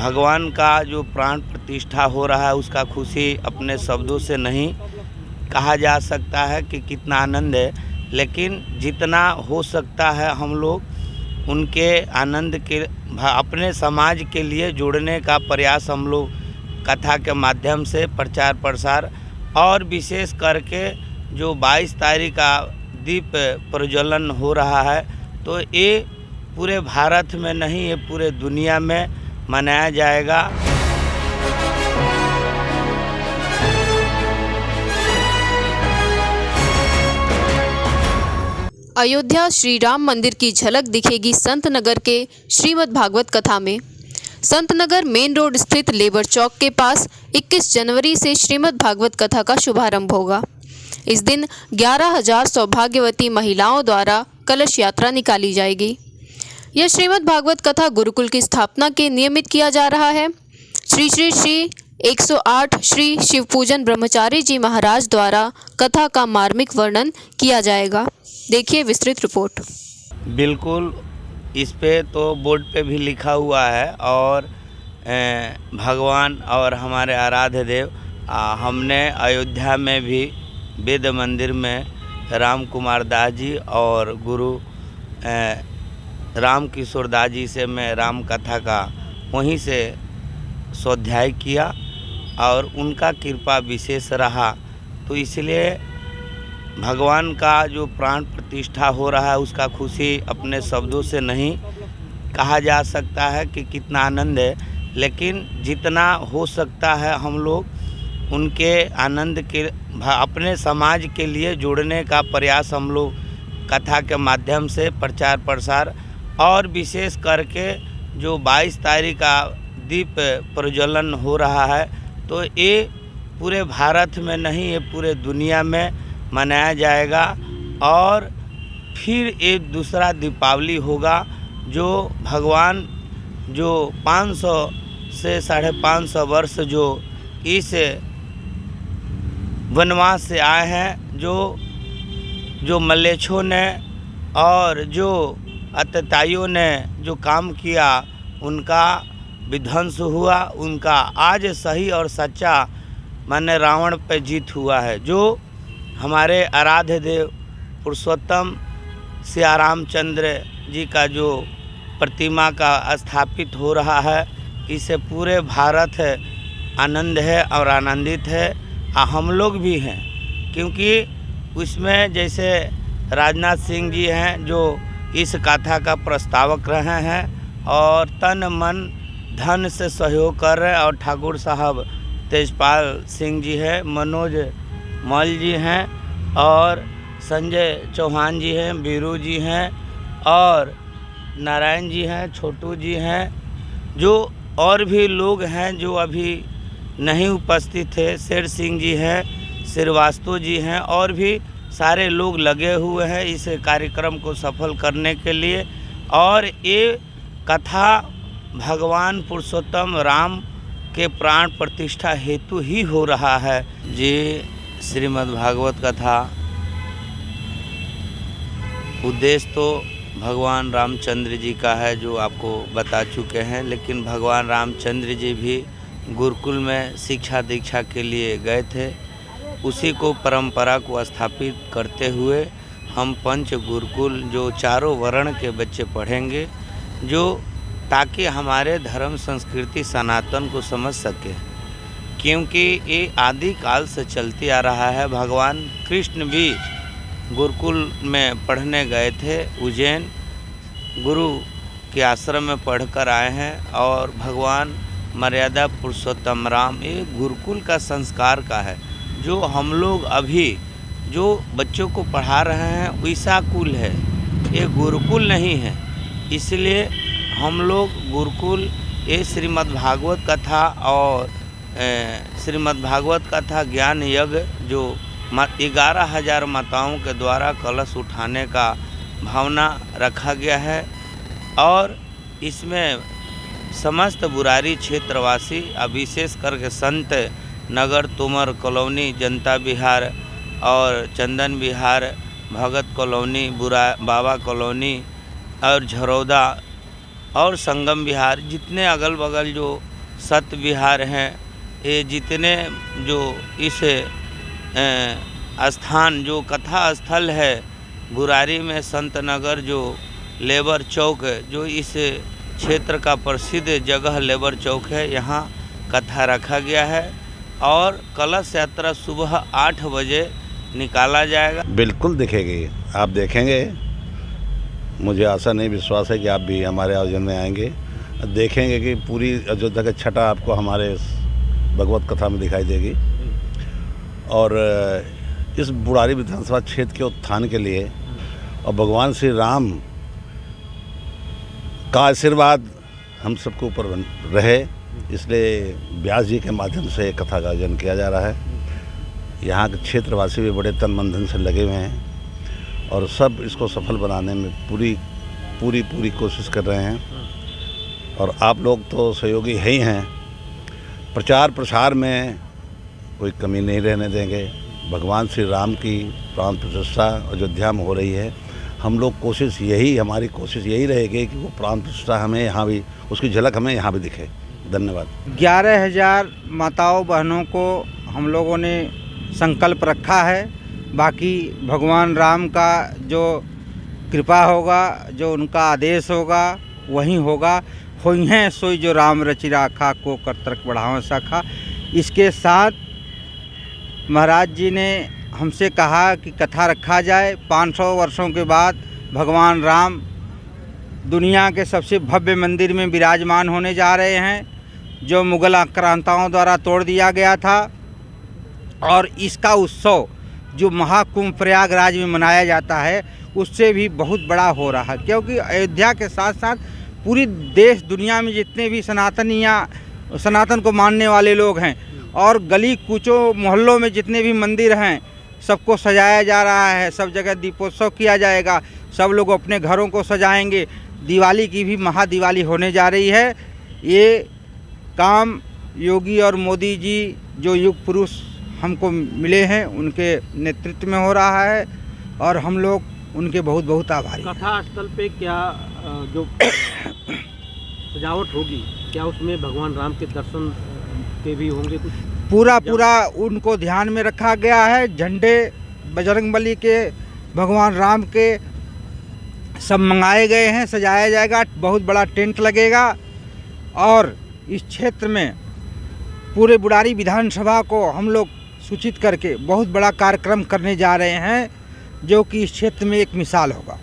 भगवान का जो प्राण प्रतिष्ठा हो रहा है उसका खुशी अपने शब्दों से नहीं कहा जा सकता है कि कितना आनंद है, लेकिन जितना हो सकता है हम लोग उनके आनंद के अपने समाज के लिए जोड़ने का प्रयास हम लोग कथा के माध्यम से प्रचार प्रसार और विशेष करके जो 22 तारीख का दीप प्रज्वलन हो रहा है, तो ये पूरे भारत में नहीं, ये पूरे दुनिया में मनाया जाएगा। अयोध्या श्री राम मंदिर की झलक दिखेगी संत नगर के श्रीमद् भागवत कथा में। संत नगर मेन रोड स्थित लेबर चौक के पास 21 जनवरी से श्रीमद् भागवत कथा का शुभारंभ होगा। इस दिन 11,000 सौभाग्यवती महिलाओं द्वारा कलश यात्रा निकाली जाएगी। यह श्रीमद् भागवत कथा गुरुकुल की स्थापना के नियमित किया जा रहा है। श्री श्री श्री 108 श्री शिवपूजन ब्रह्मचारी जी महाराज द्वारा कथा का मार्मिक वर्णन किया जाएगा। देखिए विस्तृत रिपोर्ट। बिल्कुल, इस पे तो बोर्ड पे भी लिखा हुआ है और भगवान और हमारे आराध्य देव हमने अयोध्या में भी वेद मंदिर में राम कुमार दास जी और गुरु राम किशोर दास जी से मैं राम कथा का वहीं से स्वाध्याय किया और उनका कृपा विशेष रहा, तो इसलिए भगवान का जो प्राण प्रतिष्ठा हो रहा है उसका खुशी अपने शब्दों से नहीं कहा जा सकता है कि कितना आनंद है, लेकिन जितना हो सकता है हम लोग उनके आनंद के अपने समाज के लिए जोड़ने का प्रयास हम लोग कथा के माध्यम से प्रचार प्रसार और विशेष करके जो 22 तारीख का दीप प्रज्वलन हो रहा है, तो ये पूरे भारत में नहीं, ये पूरे दुनिया में मनाया जाएगा। और फिर एक दूसरा दीपावली होगा जो भगवान जो 500 से 550 वर्ष जो इस वनवास से आए हैं, जो मलेच्छों ने और जो अत्याचारियों ने जो काम किया उनका विध्वंस हुआ, उनका आज सही और सच्चा माने रावण पे जीत हुआ है। जो हमारे आराध्य देव पुरुषोत्तम श्री रामचंद्र जी का जो प्रतिमा का स्थापित हो रहा है, इससे पूरे भारत आनंद है और आनंदित है। हम लोग भी हैं, क्योंकि उसमें जैसे राजनाथ सिंह जी हैं जो इस कथा का प्रस्तावक रहे हैं और तन मन धन से सहयोग कर रहे हैं, और ठाकुर साहब तेजपाल सिंह जी हैं, मनोज मल जी हैं और संजय चौहान जी हैं, बीरू जी हैं और नारायण जी हैं, छोटू जी हैं, जो और भी लोग हैं जो अभी नहीं उपस्थित थे, शेर सिंह जी हैं, श्रीवास्तव जी हैं, और भी सारे लोग लगे हुए हैं इस कार्यक्रम को सफल करने के लिए। और ये कथा भगवान पुरुषोत्तम राम के प्राण प्रतिष्ठा हेतु ही हो रहा है। जी, श्रीमद् भागवत कथा उद्देश्य तो भगवान रामचंद्र जी का है जो आपको बता चुके हैं, लेकिन भगवान रामचंद्र जी भी गुरुकुल में शिक्षा दीक्षा के लिए गए थे। उसी को परंपरा को स्थापित करते हुए हम पंच गुरुकुल जो चारों वर्ण के बच्चे पढ़ेंगे, जो ताकि हमारे धर्म संस्कृति सनातन को समझ सके, क्योंकि ये आदि काल से चलती आ रहा है। भगवान कृष्ण भी गुरुकुल में पढ़ने गए थे, उज्जैन गुरु के आश्रम में पढ़कर आए हैं, और भगवान मर्यादा पुरुषोत्तम राम ये गुरुकुल का संस्कार का है। जो हम लोग अभी जो बच्चों को पढ़ा रहे हैं वैसा कुल है, ये गुरुकुल नहीं है। इसलिए हम लोग गुरुकुल ये श्रीमद् भागवत कथा और श्रीमद् भागवत कथा ज्ञान यज्ञ जो 11,000 माताओं के द्वारा कलश उठाने का भावना रखा गया है, और इसमें समस्त बुरारी क्षेत्रवासी विशेष करके संत नगर, तुमर कॉलोनी, जनता विहार और चंदन विहार, भगत कॉलोनी, बाबा कॉलोनी और झरौदा और संगम विहार, जितने अगल बगल जो सत्य विहार हैं, ये जितने जो इस स्थान जो कथा स्थल है बुरारी में संत नगर जो लेबर चौक जो इस क्षेत्र का प्रसिद्ध जगह लेबर चौक है, यहाँ कथा रखा गया है और कलश यात्रा सुबह 8 बजे निकाला जाएगा। बिल्कुल दिखेगी, आप देखेंगे। मुझे आशा नहीं विश्वास है कि आप भी हमारे आयोजन में आएंगे, देखेंगे कि पूरी अयोध्या का छटा आपको हमारे भगवत कथा में दिखाई देगी। और इस बुरारी विधानसभा क्षेत्र के उत्थान के लिए और भगवान श्री राम का आशीर्वाद हम सबके ऊपर रहे, इसलिए व्यास जी के माध्यम से कथा का आयोजन किया जा रहा है। यहाँ के क्षेत्रवासी भी बड़े तन मन धन से लगे हुए हैं और सब इसको सफल बनाने में पूरी कोशिश कर रहे हैं। और आप लोग तो सहयोगी है ही हैं, प्रचार प्रसार में कोई कमी नहीं रहने देंगे। भगवान श्री राम की प्राण प्रतिष्ठा अयोध्या में हो रही है, हम लोग हमारी कोशिश यही रहेगी कि वो प्राण प्रतिष्ठा हमें यहाँ भी, उसकी झलक हमें यहाँ भी दिखे। धन्यवाद। 11,000 माताओं बहनों को हम लोगों ने संकल्प रखा है। बाकी भगवान राम का जो कृपा होगा, जो उनका आदेश होगा वही होगा। होई हैं सोई जो राम रचि राखा, को कर तर्क बढ़ावा शाखा। इसके साथ महाराज जी ने हमसे कहा कि कथा रखा जाए। 500 वर्षों के बाद भगवान राम दुनिया के सबसे भव्य मंदिर में विराजमान होने जा रहे हैं, जो मुग़ल आक्रांताओं द्वारा तोड़ दिया गया था। और इसका उत्सव जो महाकुंभ प्रयागराज में मनाया जाता है, उससे भी बहुत बड़ा हो रहा है, क्योंकि अयोध्या के साथ साथ पूरी देश दुनिया में जितने भी सनातन को मानने वाले लोग हैं और गली कूचों मोहल्लों में जितने भी मंदिर हैं, सबको सजाया जा रहा है। सब जगह दीपोत्सव किया जाएगा, सब लोग अपने घरों को सजाएंगे। दिवाली की भी महादिवाली होने जा रही है। ये काम योगी और मोदी जी जो युग पुरुष हमको मिले हैं, उनके नेतृत्व में हो रहा है और हम लोग उनके बहुत बहुत आभारी। कथा स्थल पे क्या जो सजावट होगी, क्या उसमें भगवान राम के दर्शन के भी होंगे? कुछ पूरा उनको ध्यान में रखा गया है। झंडे बजरंगबली के, भगवान राम के सब मंगाए गए हैं, सजाया जाएगा। बहुत बड़ा टेंट लगेगा और इस क्षेत्र में पूरे बुरारी विधानसभा को हम लोग सूचित करके बहुत बड़ा कार्यक्रम करने जा रहे हैं, जो कि इस क्षेत्र में एक मिसाल होगा।